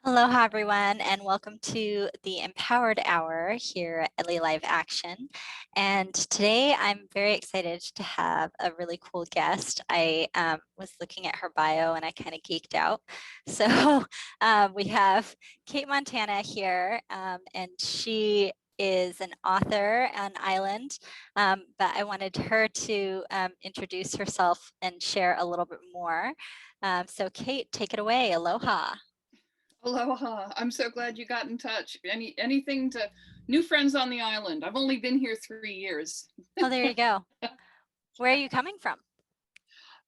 Aloha, everyone, and welcome to the Empowered Hour here at LA Live Action. And today I'm very excited to have a really cool guest. I was looking at her bio and I kind of geeked out. So we have Cate Montana here, and she is an author on Island, but I wanted her to introduce herself and share a little bit more. So Cate, take it away. Aloha. Aloha. I'm so glad you got in touch. Anything to new friends on the island. I've only been here 3 years. Oh, there you go. Where are you coming from?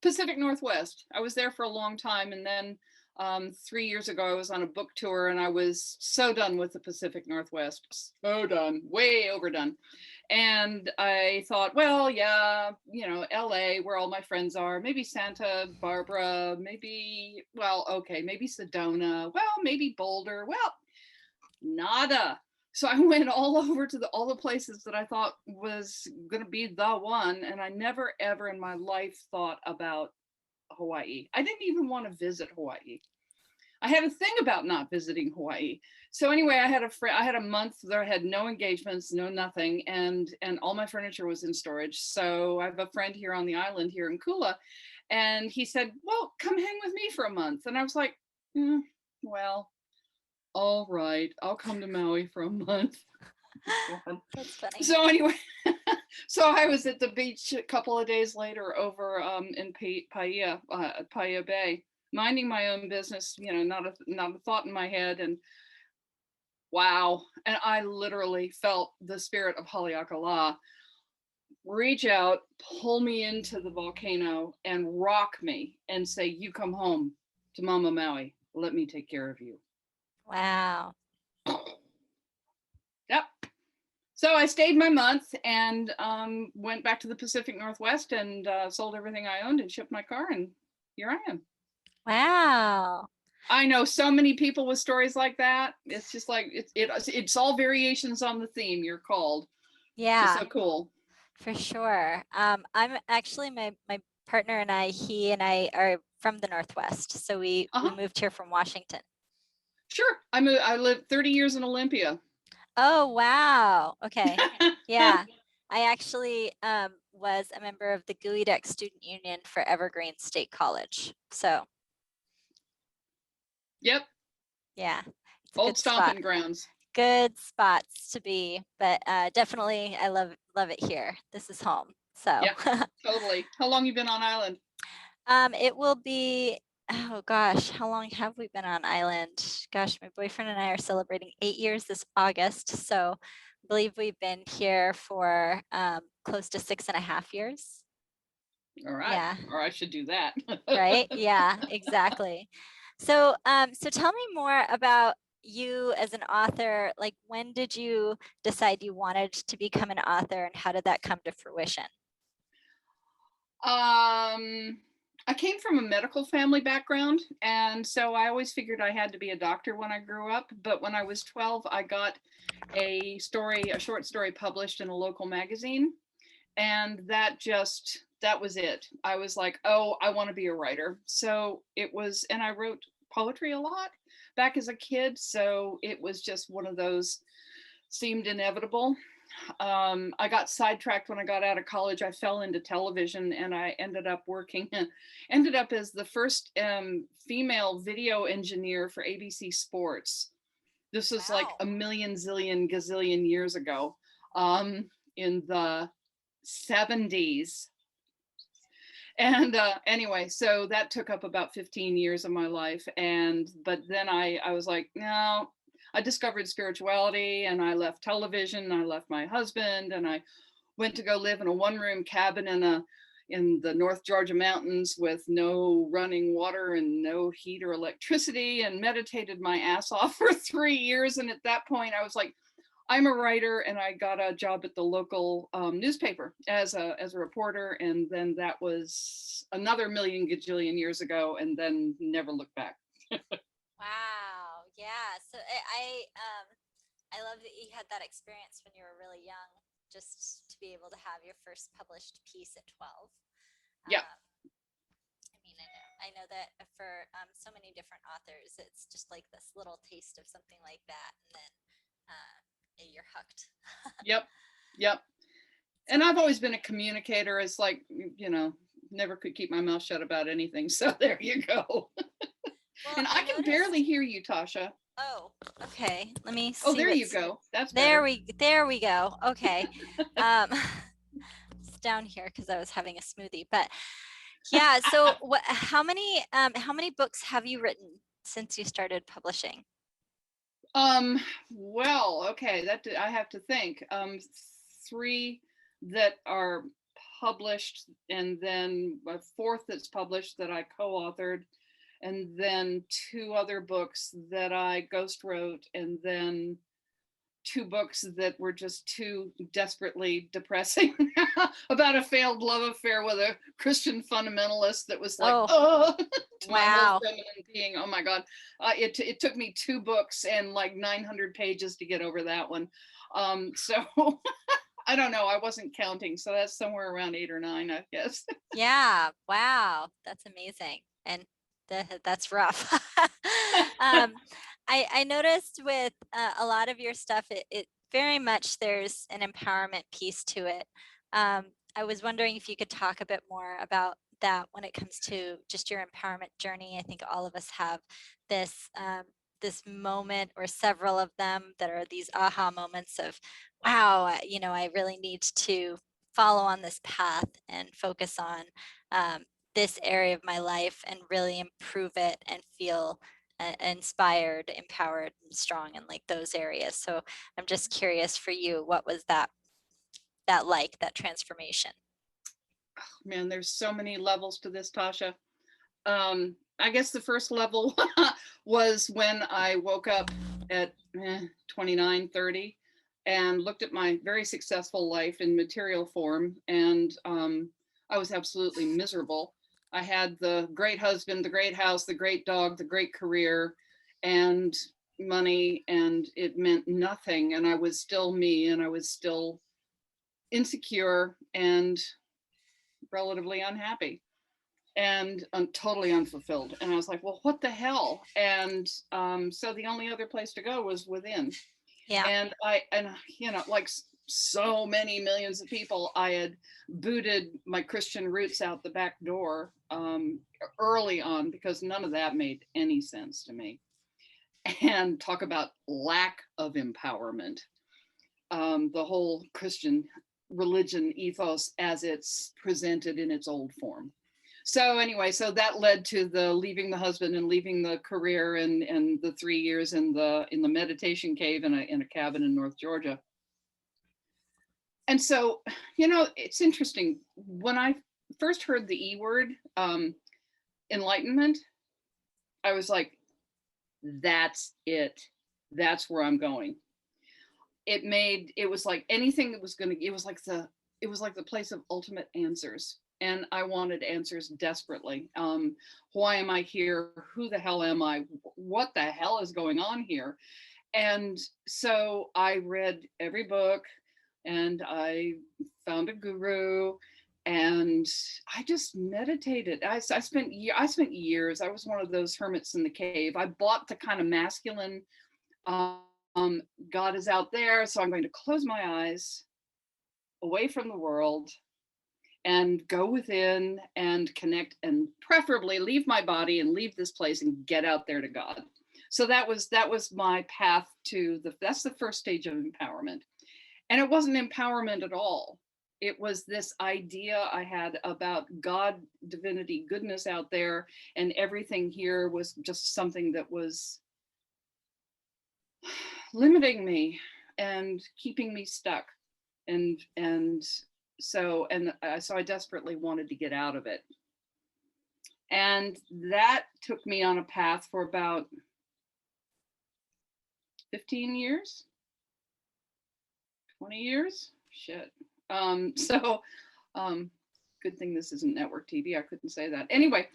Pacific Northwest. I was there for a long time, and then 3 years ago I was on a book tour and I was so done with the Pacific Northwest. So done, way overdone. And I thought, well, yeah, LA, where all my friends are, maybe Santa Barbara, maybe, well, okay, maybe Sedona, well, maybe Boulder, well, nada. So I went all over to all the places that I thought was going to be the one. And I never, ever in my life thought about Hawaii. I didn't even want to visit Hawaii. I had a thing about not visiting Hawaii. So anyway, I had a month there. I had no engagements, no nothing, and all my furniture was in storage. So I have a friend here on the island here in Kula, and he said, "Well, come hang with me for a month." And I was like, "Well, all right, I'll come to Maui for a month." That's funny. So anyway, so I was at the beach a couple of days later over in Paia Bay, minding my own business, not a thought in my head. And wow. And I literally felt the spirit of Haleakala reach out, pull me into the volcano and rock me and say, "You come home to Mama Maui. Let me take care of you." Wow. Yep. So I stayed my month and went back to the Pacific Northwest and sold everything I owned and shipped my car, and here I am. Wow. I know so many people with stories like that. It's just like it's all variations on the theme you're called. Yeah. Just so cool. For sure. I'm actually my partner and he and I are from the Northwest. So we moved here from Washington. Sure. I lived 30 years in Olympia. Oh, wow. Okay. Yeah. I actually was a member of the GUI Student Union for Evergreen State College. So. Yep. Yeah. Old stomping grounds. Good spots to be, but definitely I love it here. This is home. So. Yeah, totally. How long you been on island? It will be, oh gosh, how long have we been on island? Gosh, my boyfriend and I are celebrating 8 years this August. So I believe we've been here for close to 6.5 years. All right. Yeah. Or I should do that. Right? Yeah, exactly. So, so tell me more about you as an author. Like, when did you decide you wanted to become an author, and how did that come to fruition? I came from a medical family background, and so I always figured I had to be a doctor when I grew up. But when I was 12, I got a short story published in a local magazine, and that was it. I was like, oh, I want to be a writer. So it was, and I wrote poetry a lot back as a kid. So it was just one of those, seemed inevitable. I got sidetracked when I got out of college. I fell into television and I ended up as the first female video engineer for ABC Sports. This was like a million, zillion, gazillion years ago, in the 70s. And anyway, so that took up about 15 years of my life. But then I was like, no, I discovered spirituality, and I left television, and I left my husband, and I went to go live in a one-room cabin in the North Georgia mountains with no running water and no heat or electricity, and meditated my ass off for 3 years. And at that point I was like, I'm a writer, and I got a job at the local newspaper as a reporter. And then that was another million gajillion years ago, and then never looked back. Wow. Yeah. So I love that you had that experience when you were really young, just to be able to have your first published piece at 12. Yeah. I mean, I know that for so many different authors, it's just like this little taste of something like that, and then you're hooked. Yep. Yep. So And I've always been a communicator. It's like, never could keep my mouth shut about anything. So there you go. well, And I I can barely noticed. hear you, Tasha. Oh, okay. Let me Oh, see there you what's go. That's there. better. We go. Okay. Um, it's down here because I was having a smoothie, but yeah. So what? How many books have you written since you started publishing? Well, okay, I have to think. Three that are published, and then a fourth that's published that I co-authored, and then two other books that I ghost wrote, and then two books that were just too desperately depressing about a failed love affair with a Christian fundamentalist that was like, Oh, oh, to my whole wow. feminine being. Oh my God. It took me two books and like 900 pages to get over that one. So I don't know. I wasn't counting. So that's somewhere around 8 or 9, I guess. Yeah. Wow. That's amazing. And that's rough. um, I noticed with a lot of your stuff, it very much there's an empowerment piece to it. I was wondering if you could talk a bit more about that when it comes to just your empowerment journey. I think all of us have this this moment or several of them that are these aha moments of, wow, I really need to follow on this path and focus on this area of my life and really improve it and feel inspired, empowered, and strong in like those areas. So I'm just curious for you, what was that transformation? Man, there's so many levels to this, Tasha. I guess the first level was when I woke up at 29, 30 and looked at my very successful life in material form. And I was absolutely miserable. I had the great husband, the great house, the great dog, the great career, and money, and it meant nothing. And I was still me, and I was still insecure and relatively unhappy and totally unfulfilled. And I was like, well, what the hell? And so the only other place to go was within. Yeah. And like so many millions of people, I had booted my Christian roots out the back door early on, because none of that made any sense to me. And talk about lack of empowerment. The whole Christian religion ethos as it's presented in its old form. So anyway, so that led to the leaving the husband and leaving the career, and the 3 years in the meditation cave in a cabin in North Georgia. And so, it's interesting. When I first heard the E word, enlightenment, I was like, that's it. That's where I'm going. It was like anything that was going to, it was like the place of ultimate answers. And I wanted answers desperately. Why am I here? Who the hell am I? What the hell is going on here? And so I read every book, and I found a guru, and I just meditated. I spent years. I was one of those hermits in the cave. I bought the kind of masculine, God is out there, so I'm going to close my eyes, away from the world, and go within and connect, and preferably leave my body and leave this place and get out there to God. So that was my path to that's the first stage of empowerment. And it wasn't empowerment at all. It was this idea I had about God, divinity, goodness out there, and everything here was just something that was limiting me and keeping me stuck. So I desperately wanted to get out of it. And that took me on a path for about 15 years, 20 years. Shit. So good thing this isn't network TV. I couldn't say that. Anyway,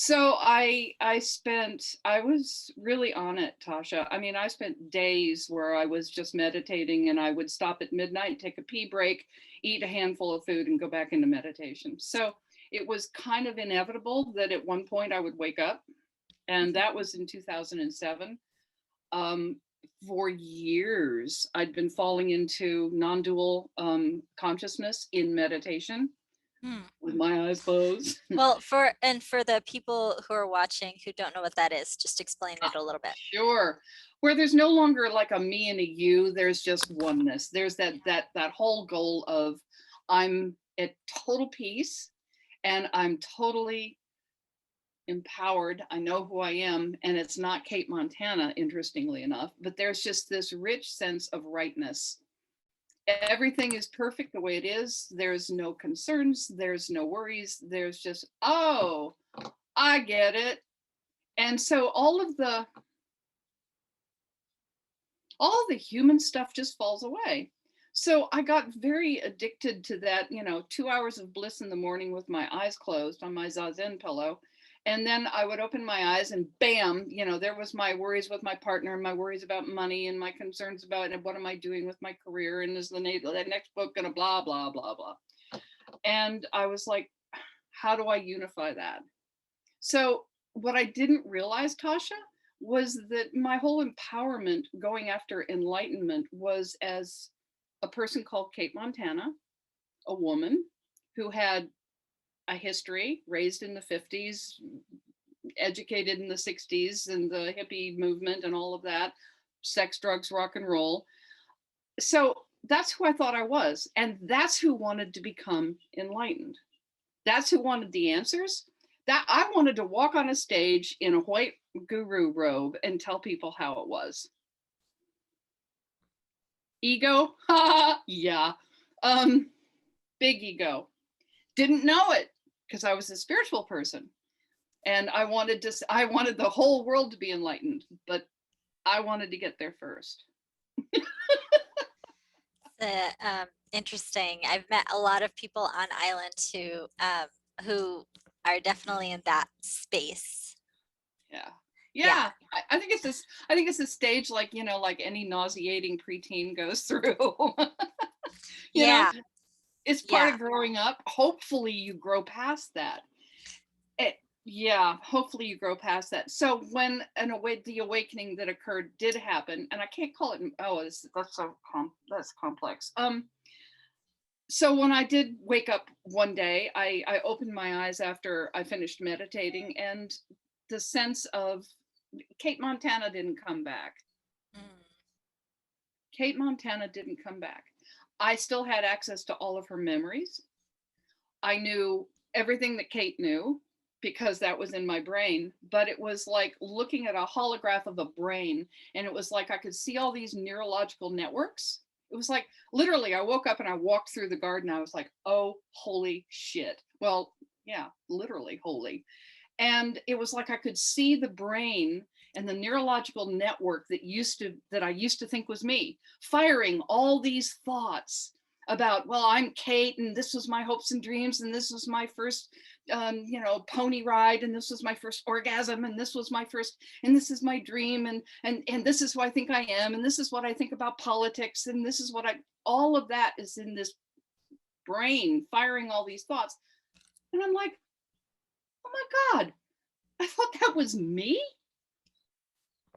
So I was really on it, Tasha. I mean, I spent days where I was just meditating, and I would stop at midnight, take a pee break, eat a handful of food, and go back into meditation. So it was kind of inevitable that at one point I would wake up, and Mhm. that was in 2007. Um, for years, I'd been falling into non-dual consciousness in meditation Hmm. with my eyes closed. Well, for the people who are watching who don't know what that is, just explain it a little bit. Sure. Where there's no longer like a me and a you, there's just oneness. There's that whole goal of I'm at total peace and I'm totally empowered. I know who I am, and it's not Kate Montana, interestingly enough, but there's just this rich sense of rightness. Everything is perfect the way it is. There's no concerns, there's no worries. There's just, oh, I get it. And so all the human stuff just falls away. So I got very addicted to that, 2 hours of bliss in the morning with my eyes closed on my Zazen pillow. And then I would open my eyes and bam, there was my worries with my partner, my worries about money, and my concerns about and what am I doing with my career, and is the next book gonna blah, blah, blah, blah. And I was like, how do I unify that? So what I didn't realize, Tasha, was that my whole empowerment going after enlightenment was as a person called Kate Montana, a woman who had a history, raised in the 50s, educated in the 60s, and the hippie movement and all of that, sex, drugs, rock and roll. So that's who I thought I was. And that's who wanted to become enlightened. That's who wanted the answers. That I wanted to walk on a stage in a white guru robe and tell people how it was. Ego, yeah, um, big ego. Didn't know it because I was a spiritual person, and I wanted the whole world to be enlightened, but I wanted to get there first. Interesting. I've met a lot of people on islands who are definitely in that space. Yeah. Yeah. Yeah, I think it's this. I think it's a stage like like any nauseating preteen goes through. you know, Yeah. it's part Yeah. of growing up. Hopefully you grow past that. Yeah, hopefully you grow past that. So when the awakening that occurred did happen, and I can't call it, oh, that's complex. So when I did wake up one day, I opened my eyes after I finished meditating, and the sense of Kate Montana didn't come back. Mm. Kate Montana didn't come back. I still had access to all of her memories. I knew everything that Kate knew because that was in my brain, but it was like looking at a holograph of a brain, and it was like I could see all these neurological networks. It was like literally I woke up and I walked through the garden. I was like, oh, holy shit. Well, yeah, literally holy. And it was like I could see the brain and the neurological network that I used to think was me firing all these thoughts about, well, I'm Kate, and this was my hopes and dreams, and this was my first pony ride, and this was my first orgasm, and this was my first, and this is my dream, and this is who I think I am, and this is what I think about politics, and this is what I all of that is in this brain firing all these thoughts. And I'm like, oh my God, I thought that was me.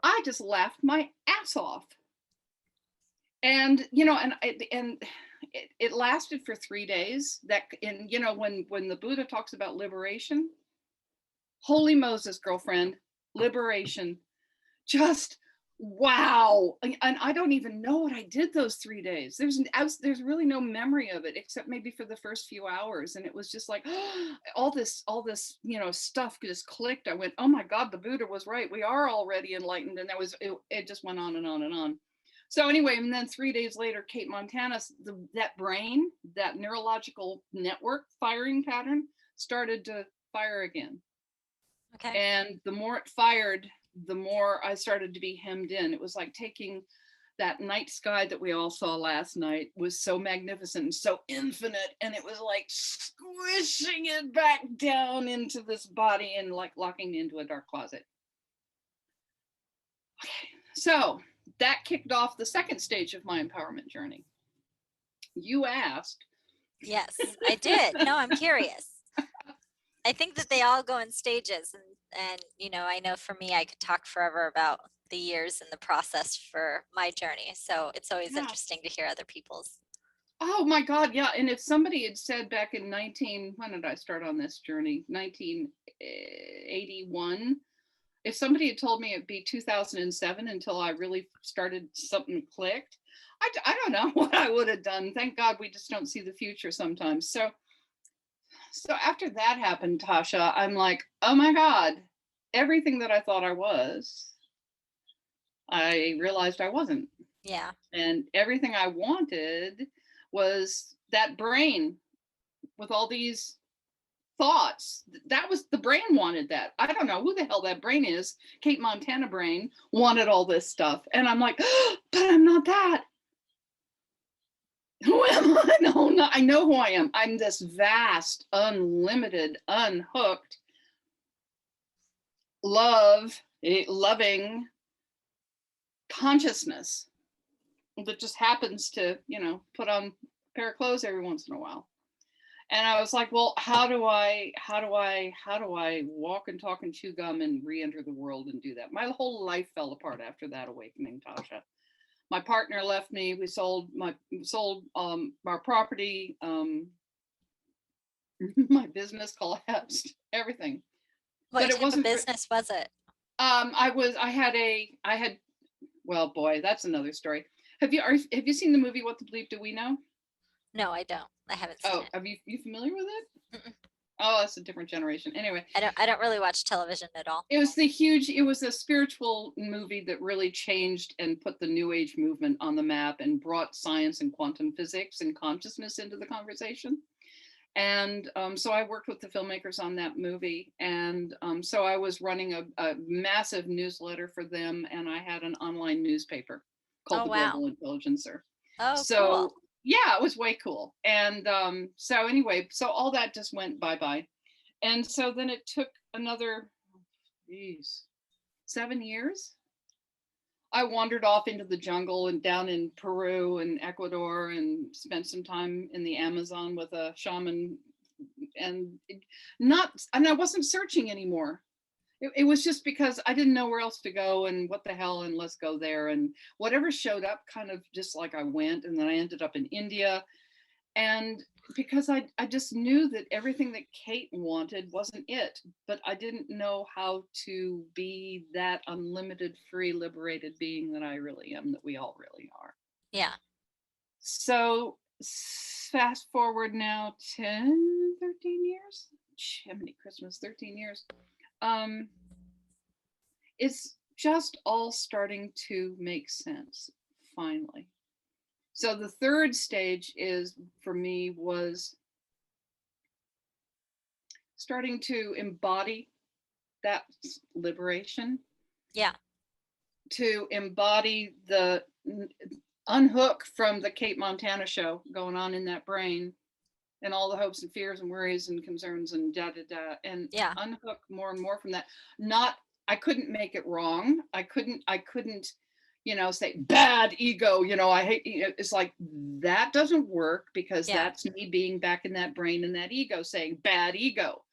I just laughed my ass off. And it lasted for 3 days. When the Buddha talks about liberation, holy Moses, girlfriend, liberation, just wow. And I don't even know what I did those 3 days. There's really no memory of it except maybe for the first few hours, and it was just like all this stuff just clicked. I went, oh my God, the Buddha was right, we are already enlightened. And it just went on and on and on. So anyway, and then 3 days later, Kate Montana, that brain, that neurological network firing pattern started to fire again. Okay. And the more it fired, the more I started to be hemmed in. It was like taking that night sky that we all saw last night was so magnificent and so infinite, and it was like squishing it back down into this body and like locking me into a dark closet. Okay, so that kicked off the second stage of my empowerment journey. You asked. Yes, I did. No, I'm curious. I think that they all go in stages, and you know, I know for me, I could talk forever about the years and the process for my journey. So it's always Yeah. interesting to hear other people's. Oh my God, yeah. And if somebody had said back in when did I start on this journey? 1981. If somebody had told me it'd be 2007 until I really started, something clicked, I don't know what I would have done. Thank God we just don't see the future sometimes. So after that happened, Tasha, I'm like, oh my God, everything that I thought I was, I realized I wasn't. Yeah. And everything I wanted was that brain with all these thoughts. That was the brain wanted that. I don't know who the hell that brain is. Kate Montana brain wanted all this stuff. And I'm like, oh, but I'm not that. Who am I? No, no, I know who I am. I'm this vast, unlimited, unhooked, loving consciousness that just happens to, put on a pair of clothes every once in a while. And I was like, well, how do I walk and talk and chew gum and re-enter the world and do that? My whole life fell apart after that awakening, Tasha. My partner left me. We sold our property. My business collapsed. Everything. What But it type of wasn't. business was it? I had. Well, boy, that's another story. Have you seen the movie What the Bleep Do We Know? No, I don't. I haven't seen Oh, it. have you familiar with it? Mm-mm. Oh, that's a different generation. Anyway, I don't really watch television at all. it was a spiritual movie that really changed and put the New Age movement on the map and brought science and quantum physics and consciousness into the conversation. And so I worked with the filmmakers on that movie. And so I was running a massive newsletter for them, and I had an online newspaper called Oh, The wow. Global Intelligencer. Oh, cool. So yeah, it was way cool. And so anyway, so all that just went bye-bye. And so then it took another, 7 years. I wandered off into the jungle and down in Peru and Ecuador and spent some time in the Amazon with a shaman, and I wasn't searching anymore. It was just because I didn't know where else to go, and what the hell, and let's go there, and whatever showed up kind of just like I went. And then I ended up in India, and because I just knew that everything that Kate wanted wasn't it, but I didn't know how to be that unlimited, free, liberated being that I really am, that we all really are. Yeah. So fast forward now 10, 13 years. How many Christmas? 13 years. It's just all starting to make sense finally. So the third stage is, for me, was starting to embody that liberation. Yeah. To embody the unhook from the Kate Montana show going on in that brain, and all the hopes and fears and worries and concerns and and Yeah. unhook more and more from that. I couldn't make it wrong. I couldn't say bad ego, I hate, it's like, that doesn't work, because Yeah. that's me being back in that brain and that ego saying bad ego,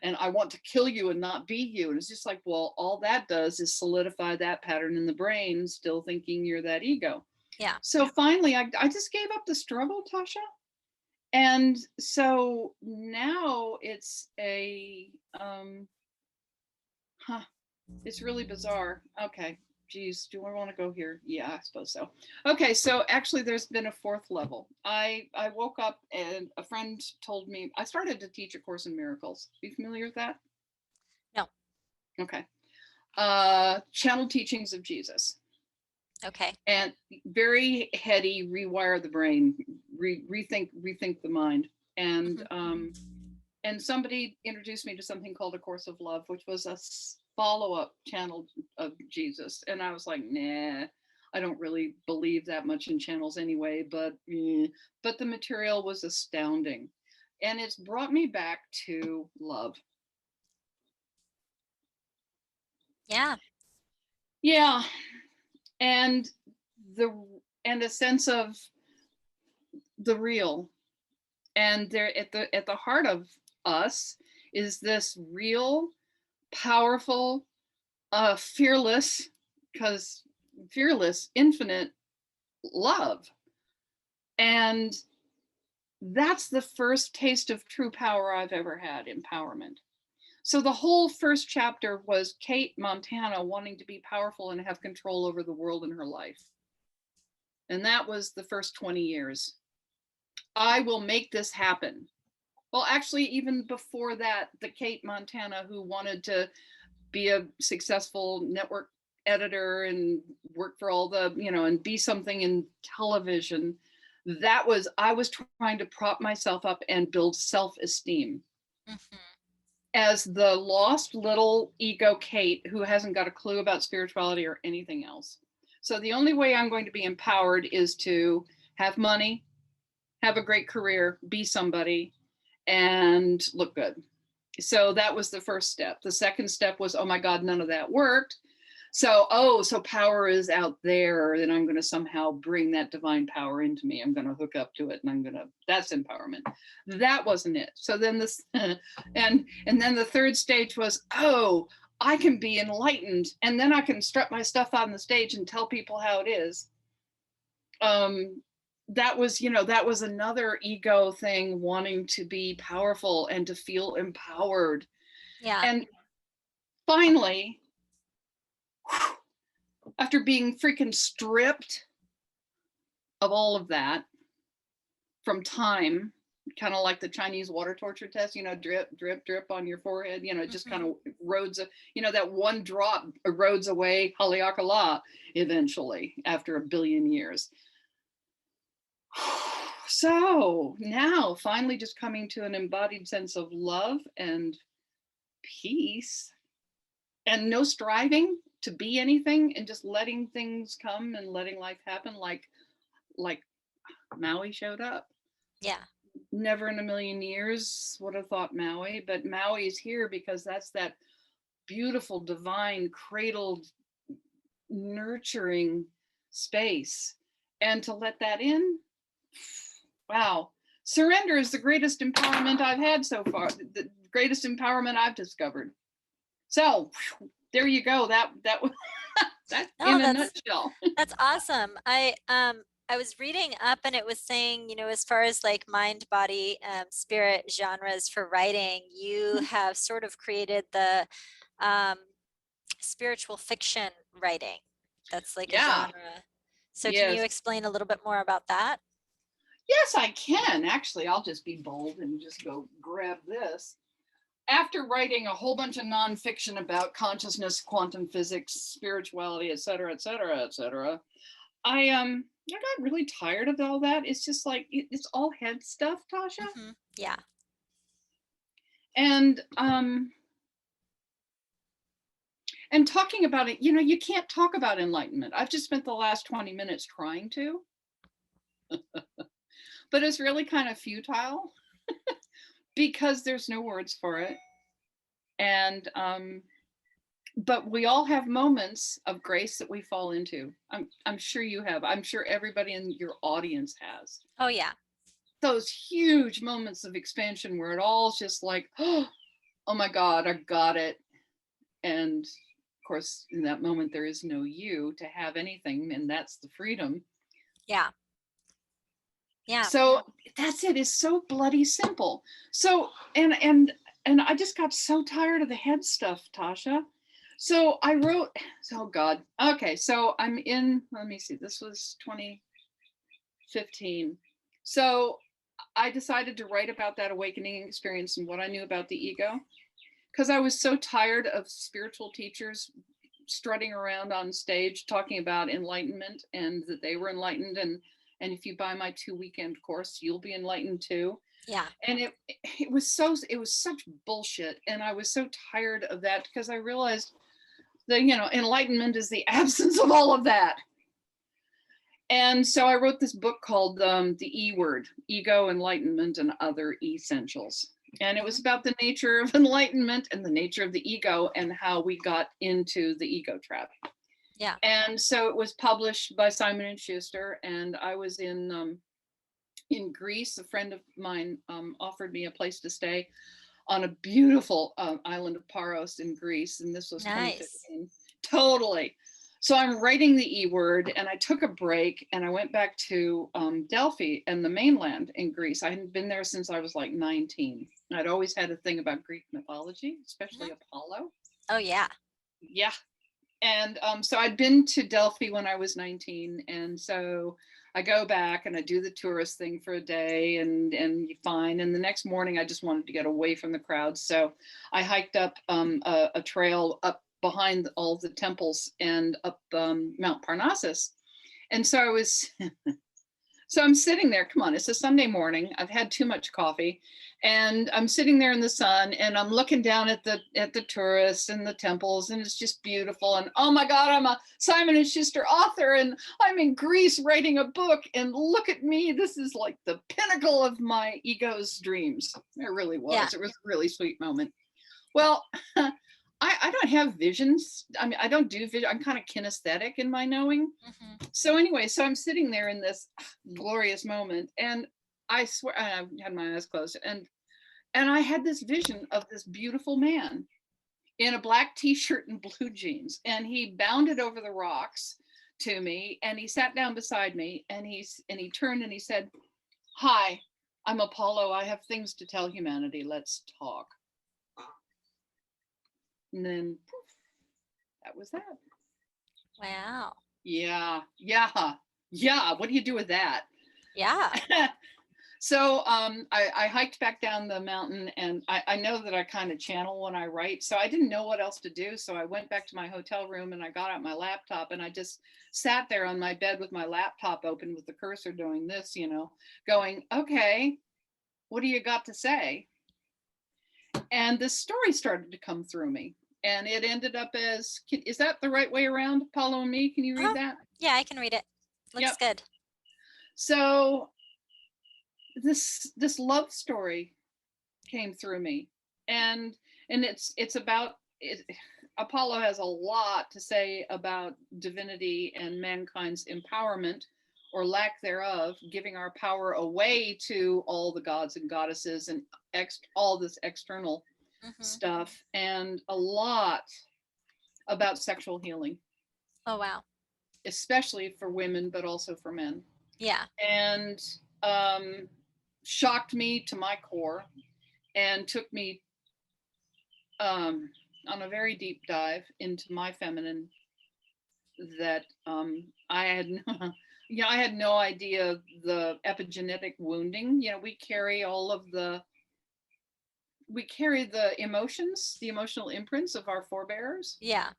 and I want to kill you and not be you. And it's just like, well, all that does is solidify that pattern in the brain, still thinking you're that ego. Yeah. So finally, I just gave up the struggle, Tasha. And so now it's it's really bizarre. Okay, geez, do I want to go here? Yeah, I suppose so. Okay, so actually there's been a fourth level. I woke up and a friend told me, I started to teach A Course in Miracles. Are you familiar with that? No. Okay. Channel Teachings of Jesus. Okay. And very heady, rewire the brain, rethink the mind. And and somebody introduced me to something called A Course of Love, which was a follow-up channel of Jesus. And I was like, nah, I don't really believe that much in channels anyway, but the material was astounding. And it's brought me back to love. Yeah. Yeah. And a sense of the real. And there at the heart of us is this real, powerful, fearless, infinite love. And that's the first taste of true power I've ever had, empowerment. So the whole first chapter was Cate, Montana, wanting to be powerful and have control over the world in her life. And that was the first 20 years. I will make this happen. Well, actually, even before that, the Cate, Montana, who wanted to be a successful network editor and work for all the, and be something in television, I was trying to prop myself up and build self-esteem. Mm-hmm. As the lost little ego Cate who hasn't got a clue about spirituality or anything else. So the only way I'm going to be empowered is to have money, have a great career, be somebody, and look good. So that was the first step. The second step was, oh my God, none of that worked. So power is out there, and I'm going to somehow bring that divine power into me. I'm going to hook up to it, and that's empowerment. That wasn't it. So then and then the third stage was, I can be enlightened, and then I can strut my stuff on the stage and tell people how it is. That was another ego thing, wanting to be powerful and to feel empowered. Yeah. And finally, after being freaking stripped of all of that from time, kind of like the Chinese water torture test, drip, drip, drip on your forehead, it just kind of erodes, that one drop erodes away, Haleakala, eventually, after 1 billion years. So now finally just coming to an embodied sense of love and peace and no striving to be anything, and just letting things come and letting life happen, like Maui showed up. Yeah. Never in a million years would have thought Maui, but Maui is here because that's that beautiful, divine, cradled, nurturing space. And to let that in, wow. Surrender is the greatest empowerment I've had so far, the greatest empowerment I've discovered. So there you go. That in a nutshell. That's awesome. I was reading up, and it was saying, as far as like mind, body, spirit genres for writing, you have sort of created the spiritual fiction writing. That's like a genre. So yes. Can you explain a little bit more about that? Yes, I can. Actually, I'll just be bold and just go grab this. After writing a whole bunch of nonfiction about consciousness, quantum physics, spirituality, et cetera, et cetera, et cetera, I got really tired of all that. It's just like, it's all head stuff, Tasha. Mm-hmm. Yeah. And talking about it, you can't talk about enlightenment. I've just spent the last 20 minutes trying to, but it's really kind of futile because there's no words for it. And but we all have moments of grace that we fall into. I'm sure you have. I'm sure everybody in your audience has. Oh yeah. Those huge moments of expansion where it all's just like, oh my God, I got it. And of course, in that moment, there is no you to have anything, and that's the freedom. Yeah. Yeah. So that's it. It's so bloody simple. So, and I just got so tired of the head stuff, Tasha. So I wrote, oh God. Okay. So I'm in, let me see, this was 2015. So I decided to write about that awakening experience and what I knew about the ego, because I was so tired of spiritual teachers strutting around on stage talking about enlightenment and that they were enlightened, and if you buy my 2-weekend course, you'll be enlightened too. Yeah. And it was such bullshit, and I was so tired of that, because I realized that enlightenment is the absence of all of that. And so I wrote this book called The E Word, Ego, Enlightenment, and Other Essentials. And it was Mhm. about the nature of enlightenment and the nature of the ego and how we got into the ego trap. Yeah. And so it was published by Simon and Schuster, and I was in Greece. A friend of mine offered me a place to stay on a beautiful island of Paros in Greece, and this was Nice. 2015. Totally. So I'm writing the E Word, and I took a break, and I went back to Delphi and the mainland in Greece. I hadn't been there since I was like 19. I'd always had a thing about Greek mythology, especially Mhm. Apollo. Oh yeah. Yeah, and so I'd been to Delphi when I was 19, and so I go back and I do the tourist thing for a day, and fine. And the next morning, I just wanted to get away from the crowds, so I hiked up a trail up behind all the temples and up Mount Parnassus. And so I was so I'm sitting there, come on, it's a Sunday morning. I've had too much coffee and I'm sitting there in the sun and I'm looking down at the tourists and the temples, and it's just beautiful. And oh my God, I'm a Simon and Schuster author and I'm in Greece writing a book, and look at me. This is like the pinnacle of my ego's dreams. It really Yeah. was. It was a really sweet moment. Well, I don't have visions. I mean, I don't do vision. I'm kind of kinesthetic in my knowing. Mhm. So anyway, so I'm sitting there in this glorious moment, and I swear I had my eyes closed, and I had this vision of this beautiful man in a black t-shirt and blue jeans, and he bounded over the rocks to me, and he sat down beside me, and he turned and he said, "Hi, I'm Apollo. I have things to tell humanity. Let's talk." And then poof, that was that. Wow. Yeah, yeah, yeah. What do you do with that? Yeah. So I hiked back down the mountain, and I know that I kind of channel when I write. So I didn't know what else to do. So I went back to my hotel room and I got out my laptop, and I just sat there on my bed with my laptop open with the cursor doing this, going, okay, what do you got to say? And this story started to come through me. And it ended up as, is that the right way around? Apollo and Me? Can you read Uh-huh. that? Yeah, I can read it. Looks Yep. good. So this love story came through me, and it's about it. Apollo has a lot to say about divinity and mankind's empowerment or lack thereof, giving our power away to all the gods and goddesses and all this external Mhm. stuff, and a lot about sexual healing, Oh wow. especially for women but also for men, Yeah. and um, shocked me to my core and took me um, on a very deep dive into my feminine that I had no, I had no idea the epigenetic wounding. We carry the emotions, the emotional imprints of our forebears. Yeah.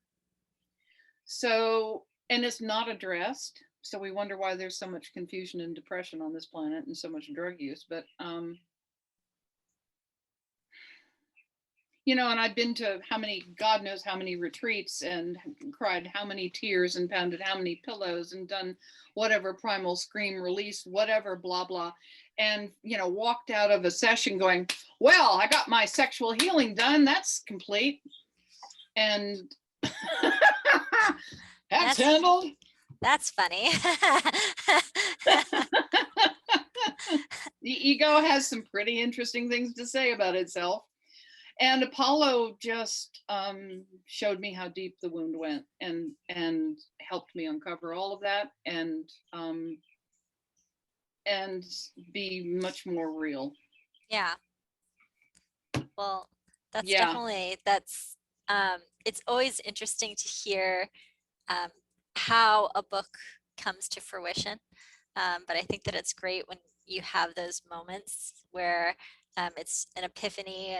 So, and it's not addressed. So we wonder why there's so much confusion and depression on this planet and so much drug use. But and I've been to God knows how many retreats, and cried how many tears and pounded how many pillows and done whatever primal scream release, whatever, blah, blah. And, walked out of a session going, well, I got my sexual healing done. That's complete. And that's That's handled. that's funny. The ego has some pretty interesting things to say about itself. And Apollo just showed me how deep the wound went, and helped me uncover all of that, and be much more real. Yeah. Well, Yeah, it's always interesting to hear um, how a book comes to fruition. But I think that it's great when you have those moments where it's an epiphany,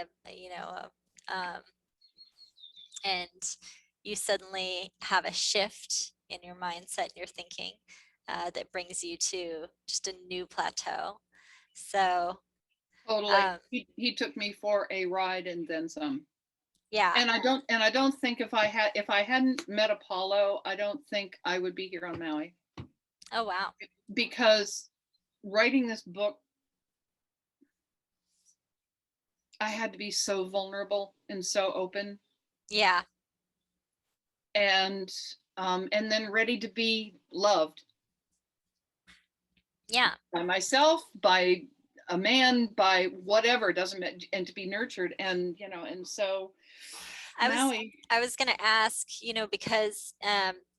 um, and you suddenly have a shift in your mindset and your thinking that brings you to just a new plateau. So, totally. um, He took me for a ride and then some. yeah, And I don't think if I hadn't met Apollo, I don't think I would be here on Maui. Oh, wow. because writing this book, I had to be so vulnerable and so open, Yeah. and and then ready to be loved Yeah. by myself, by a man, by whatever, doesn't matter, and to be nurtured. And and so I was Maui. I was going to ask, because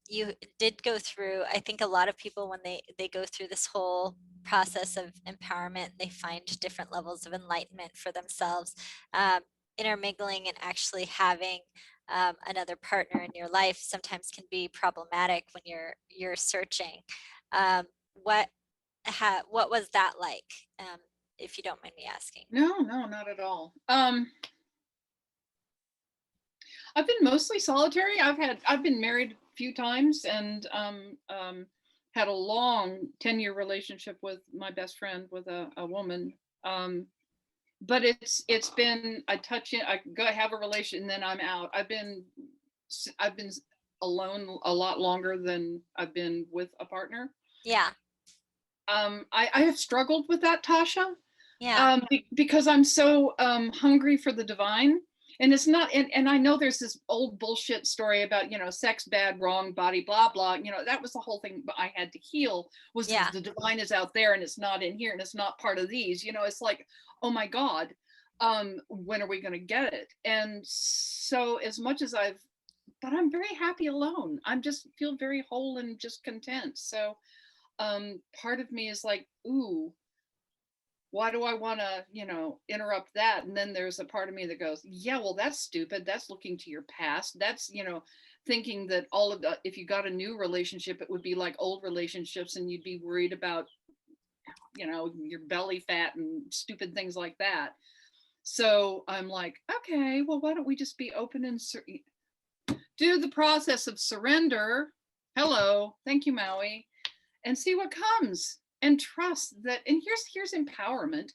you did go through, I think a lot of people when they go through this whole process of empowerment, they find different levels of enlightenment for themselves. Um, Intermingling and actually having another partner in your life sometimes can be problematic when you're searching. Um, what what was that like? If you don't mind me asking. No, no, not at all. I've been mostly solitary. I've been married a few times, and had a long 10-year relationship with my best friend, with a woman. But it's been, I touch it, I go have a relation, and then I'm out. I've been alone a lot longer than I've been with a partner. Yeah. I have struggled with that, Tasha, Yeah. because I'm so hungry for the divine. And it's not, and I know there's this old bullshit story about, sex bad, wrong, body, blah, blah. That was the whole thing I had to heal, was Yeah. the divine is out there and it's not in here and it's not part of these. It's like, oh my God, when are we going to get it? And so as much as but I'm very happy alone. I'm just feel very whole and just content. So part of me is like, ooh, why do I want to, interrupt that? And then there's a part of me that goes, yeah, well, that's stupid. That's looking to your past. That's, thinking that all of the, if you got a new relationship, it would be like old relationships and you'd be worried about, your belly fat and stupid things like that. So I'm like, okay, well, why don't we just be open and do the process of surrender? Hello. Thank you, Maui. And see what comes, and trust that. And here's empowerment.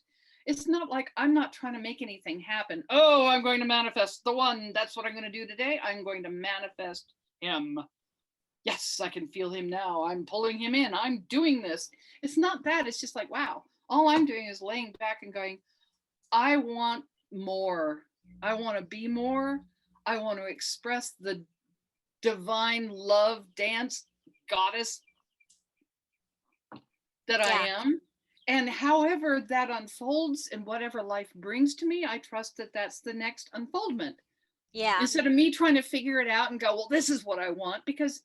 It's not like I'm not trying to make anything happen. Oh, I'm going to manifest the one. That's what I'm going to do today. I'm going to manifest him. Yes, I can feel him now. I'm pulling him in. I'm doing this. It's not that. It's just like, wow, all I'm doing is laying back and going, I want more. I want to be more. I want to express the divine love dance goddess that I Yeah. am. And however that unfolds and whatever life brings to me, I trust that that's the next unfoldment. Yeah. Instead of me trying to figure it out and go, well, this is what I want, because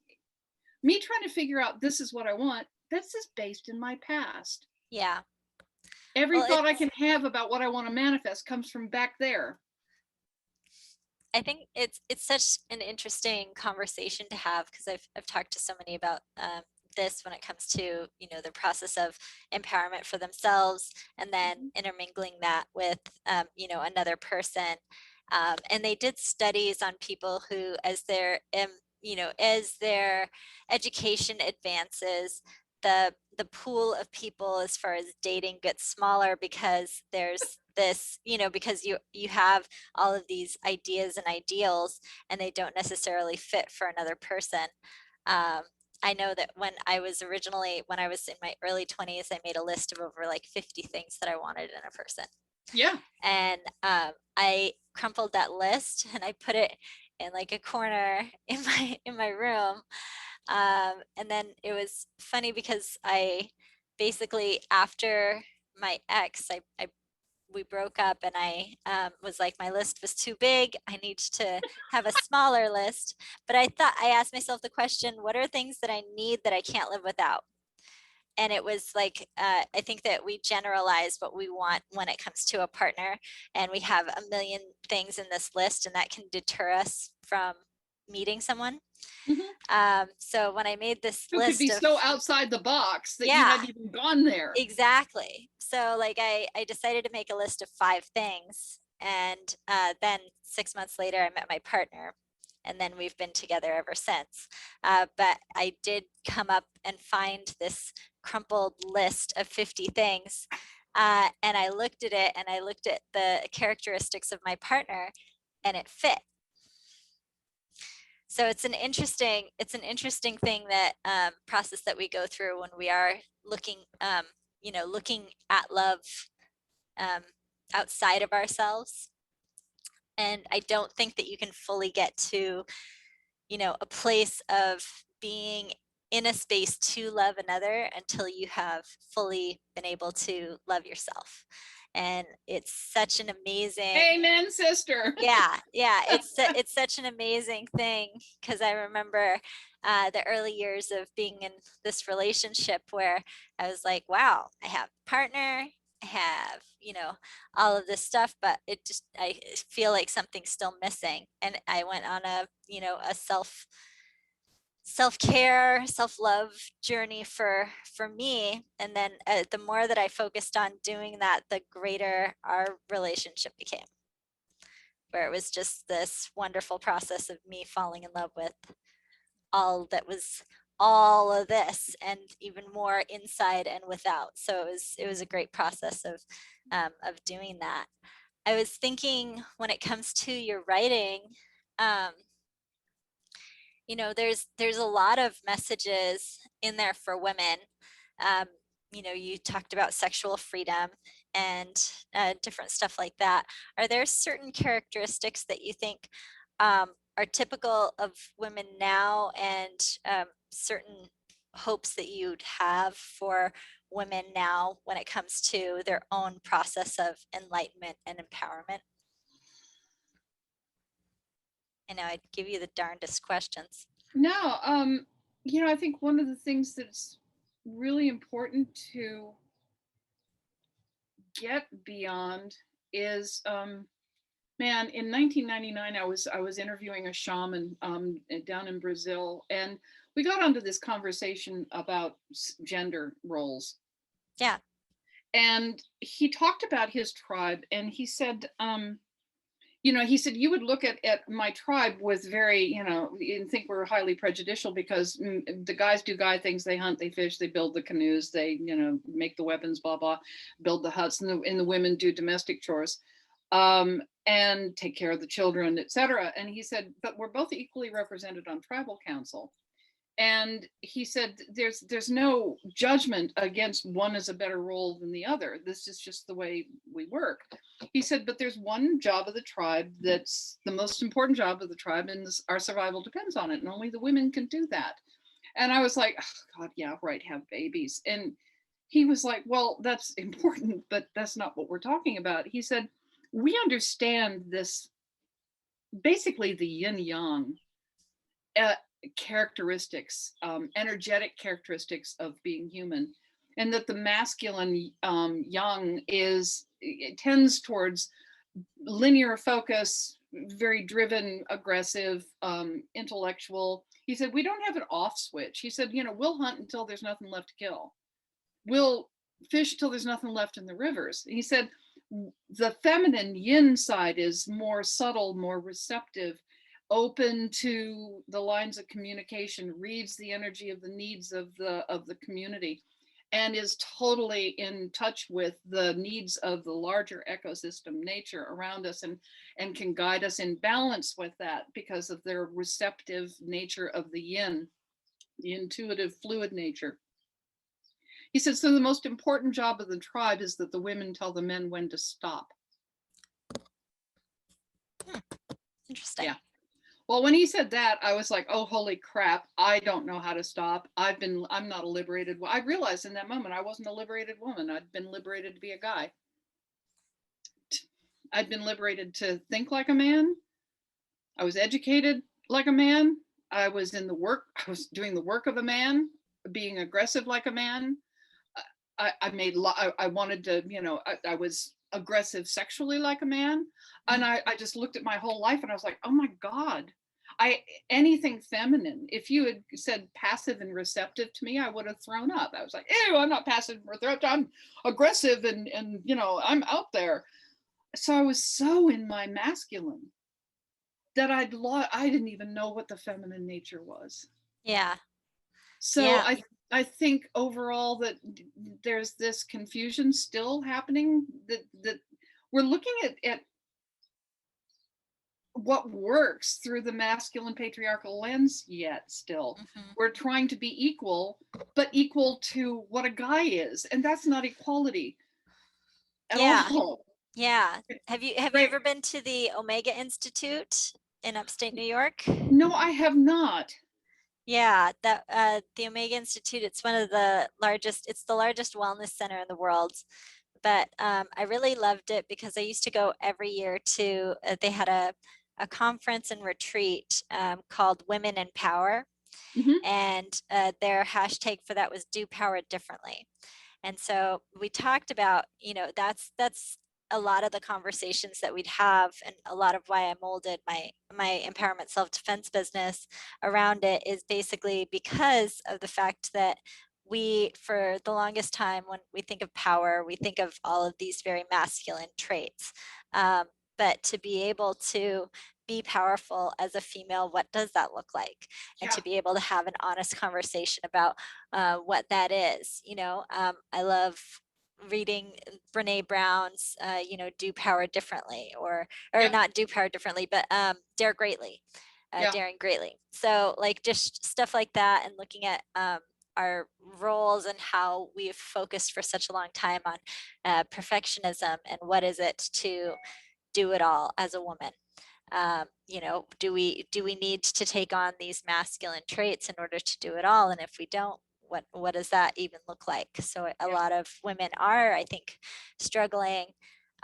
me trying to figure out this is what I want, that's just based in my past. Yeah. Every Well, thought I can have about what I want to manifest comes from back there. I think it's such an interesting conversation to have because I've talked to so many about this when it comes to the process of empowerment for themselves and then Mhm. intermingling that with another person. And they did studies on people who, as their as their education advances, the pool of people as far as dating gets smaller because there's this, because you have all of these ideas and ideals and they don't necessarily fit for another person. um, I know that when I was in my early 20s, I made a list of over like 50 things that I wanted in a person. Yeah. And I crumpled that list and I put it in like a corner in my room. And then it was funny because I basically, after my ex, I we broke up and I was like, my list was too big. I need to have a smaller list. But I asked myself the question, what are things that I need that I can't live without? And it was like, I think that we generalize what we want when it comes to a partner. And we have a million things in this list, and that can deter us from meeting someone. Mm-hmm. So when I made this It could list be of, so outside the box that you yeah, hadn't even gone there. exactly. So like I decided to make a list of 5 things. And then 6 months later, I met my partner. And then we've been together ever since. But I did come up and find this crumpled list of 50 things. And I looked at it and I looked at the characteristics of my partner and it fit. So it's an interesting thing, that process that we go through when we are looking, looking at love um, outside of ourselves. And I don't think that you can fully get to, a place of being in a space to love another until you have fully been able to love yourself. And it's such an amazing, Amen, sister. yeah, it's such an amazing thing, because I remember the early years of being in this relationship where I was like, wow, I have a partner, I have, all of this stuff, but I feel like something's still missing. And I went on a self-care, self-love journey for me. And then the more that I focused on doing that, the greater our relationship became, where it was just this wonderful process of me falling in love with all of this, and even more inside and without. So it was a great process of doing that. I was thinking, when it comes to your writing, um, there's a lot of messages in there for women. um, you talked about sexual freedom and different stuff like that. Are there certain characteristics that you think are typical of women now, and certain hopes that you'd have for women now when it comes to their own process of enlightenment and empowerment? I know I'd give you the darndest questions. No, I think one of the things that's really important to get beyond is, man, in 1999, I was interviewing a shaman down in Brazil, and we got onto this conversation about gender roles. Yeah. And he talked about his tribe, and he said, he said, you would look at my tribe with very, and think we're highly prejudicial because the guys do guy things. They hunt, they fish, they build the canoes, they, make the weapons, blah, blah, build the huts, and the women do domestic chores, and take care of the children, etc. And he said, but we're both equally represented on tribal council. And he said, there's no judgment against one as a better role than the other. This is just the way we work. He said, but there's one job of the tribe that's the most important job of the tribe, and our survival depends on it, and only the women can do that. And I was like, oh, God, yeah, right, have babies. And he was like, well, that's important, but that's not what we're talking about. He said, we understand this, basically the yin yang characteristics, energetic characteristics of being human, and that the masculine yang it tends towards linear focus, very driven, aggressive, intellectual. He said, we don't have an off switch. He said, we'll hunt until there's nothing left to kill. We'll fish till there's nothing left in the rivers. He said, the feminine yin side is more subtle, more receptive, open to the lines of communication, reads the energy of the needs of the community, and is totally in touch with the needs of the larger ecosystem, nature around us, and can guide us in balance with that because of their receptive nature of the yin, the intuitive, fluid nature. He said, so the most important job of the tribe is that the women tell the men when to stop. Interesting. Yeah. Well, when he said that, I was like, oh, holy crap, I don't know how to stop. I'm not a liberated. I realized in that moment I wasn't a liberated woman. I'd been liberated to be a guy. I'd been liberated to think like a man. I was educated like a man. I was in the work. I was doing the work of a man, being aggressive like a man. I wanted to, I was aggressive sexually like a man. And I just looked at my whole life and I was like, oh my God, anything feminine. If you had said passive and receptive to me, I would have thrown up. I was like, ew, I'm not passive and receptive. I'm aggressive and I'm out there. So I was so in my masculine that I didn't even know what the feminine nature was. Yeah. So Yeah. I think overall that there's this confusion still happening, that we're looking at what works through the masculine patriarchal lens yet still. We're trying to be equal, but equal to what a guy is, and that's not equality at Yeah. all. Yeah. Have you Right. ever been to the Omega Institute in upstate New York? No, I have not. Yeah, that the Omega Institute, it's one of the largest, it's the largest wellness center in the world. But I really loved it because I used to go every year to, they had a conference and retreat called Women in Power. Mhm. And their hashtag for that was do power differently. And so we talked about, that's a lot of the conversations that we'd have, and a lot of why I molded my empowerment self-defense business around it is basically because of the fact that we, for the longest time, when we think of power, we think of all of these very masculine traits. But to be able to be powerful as a female, what does that look like? And Yeah, to be able to have an honest conversation about what that is. I love reading Brene Brown's, Do Power Differently, or yeah, not Do Power Differently, but Dare Greatly, yeah, Daring Greatly. So like just stuff like that, and looking at our roles and how we've focused for such a long time on perfectionism, and what is it to do it all as a woman. Do we need to take on these masculine traits in order to do it all? And if we don't, what does that even look like? So a yeah, lot of women are, I think, struggling,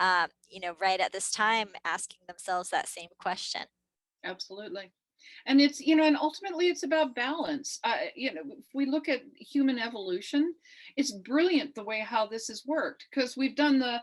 right at this time, asking themselves that same question. absolutely. And it's, and ultimately it's about balance. If we look at human evolution, it's brilliant the way how this has worked, because we've done the,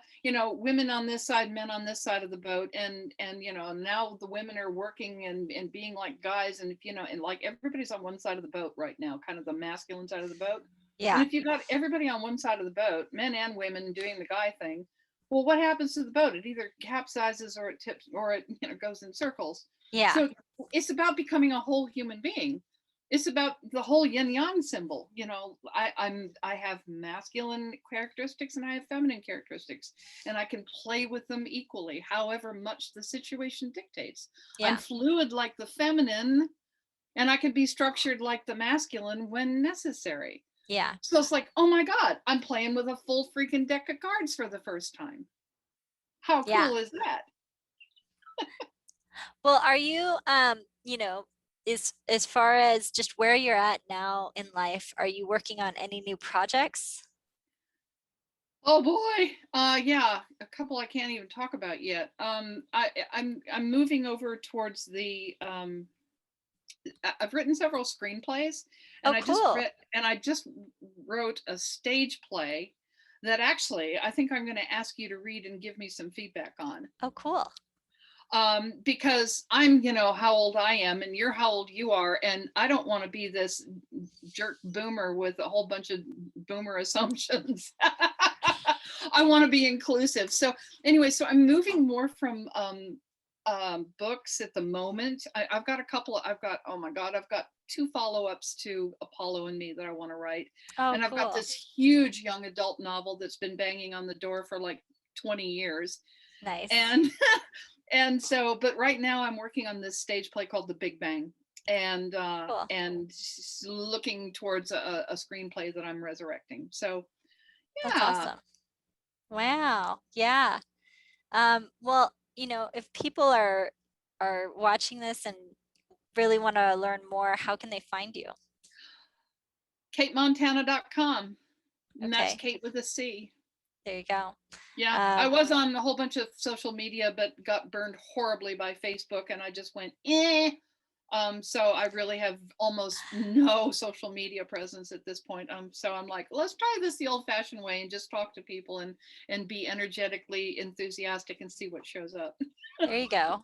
women on this side, men on this side of the boat, and now the women are working and being like guys, and if and like everybody's on one side of the boat right now, kind of the masculine side of the boat. And Yeah, if you've got everybody on one side of the boat, men and women doing the guy thing, well, what happens to the boat? It either capsizes or it tips, or it goes in circles. yeah, So it's about becoming a whole human being. It's about the whole yin yang symbol. I have masculine characteristics and I have feminine characteristics, and I can play with them equally, however much the situation dictates. I'm yeah, fluid like the feminine, and I can be structured like the masculine when necessary. yeah, So it's like, oh my God, I'm playing with a full freaking deck of cards for the first time. How yeah. cool is that? Well, are you, as far as just where you're at now in life, are you working on any new projects? Oh boy. Yeah, a couple I can't even talk about yet. I'm moving over towards the I've written several screenplays, Oh, and cool. I just wrote a stage play that actually I think I'm going to ask you to read and give me some feedback on. Oh, cool. Because I'm, how old I am, and you're how old you are, and I don't want to be this jerk boomer with a whole bunch of boomer assumptions. I want to be inclusive. So anyway, so I'm moving more from books at the moment. I've got a couple. Oh my God, I've got two follow-ups to Apollo and Me that I want to write, Oh, and I've got cool. this huge young adult novel that's been banging on the door for like 20 years, Nice. and and so, but right now I'm working on this stage play called The Big Bang, Cool. and looking towards a screenplay that I'm resurrecting. So That's yeah. awesome. Wow. Yeah. Well, if people are watching this and really want to learn more, how can they find you? CateMontana.com. And that's Okay. Cate with a C. There you go. Yeah, I Um, was on a whole bunch of social media, but got burned horribly by Facebook, and I just went, eh. So I really have almost no social media presence at this point. So I'm like, let's try this the old-fashioned way and just talk to people and be energetically enthusiastic and see what shows up. there you go.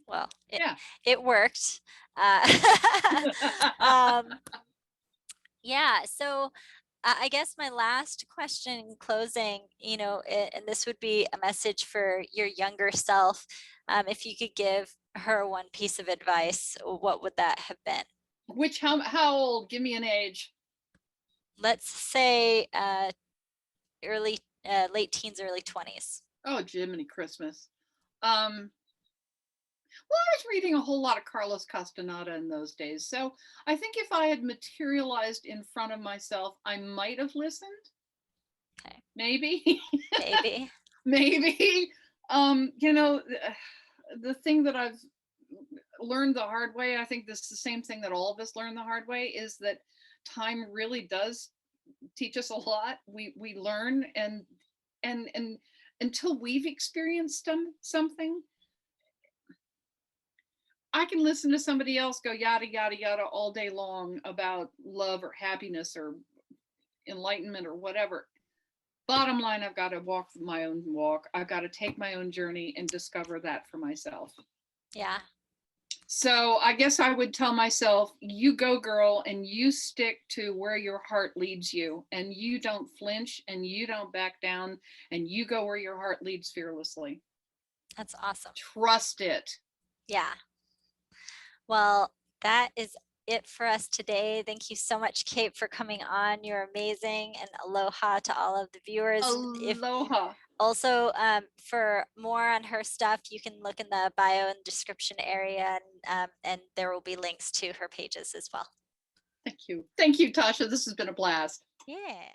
Well, it Yeah. it worked. Uh, um, yeah. So I guess my last question in closing, and this would be a message for your younger self. If you could give her one piece of advice, what would that have been? Which how old? Give me an age. Let's say late teens, early 20s. Oh, Jiminy Christmas. Um, Well, I was reading a whole lot of Carlos Castaneda in those days. So I think if I had materialized in front of myself, I might have listened. Okay, Maybe. maybe. Maybe. You know, the thing that I've learned the hard way, I think this is the same thing that all of us learn the hard way, is that time really does teach us a lot. We learn, and until we've experienced something, I can listen to somebody else go yada yada yada all day long about love or happiness or enlightenment or whatever. Bottom line, I've got to walk my own walk. I've got to take my own journey and discover that for myself. Yeah. So I guess I would tell myself, you go, girl, and you stick to where your heart leads you, and you don't flinch and you don't back down, and you go where your heart leads fearlessly. That's awesome. Trust it. Yeah. Well, that is it for us today. Thank you so much, Cate, for coming on. You're amazing, and aloha to all of the viewers. If Aloha. also for more on her stuff, you can look in the bio and description area, and there will be links to her pages as well. Thank you. Thank you, Tasha. This has been a blast. Yeah.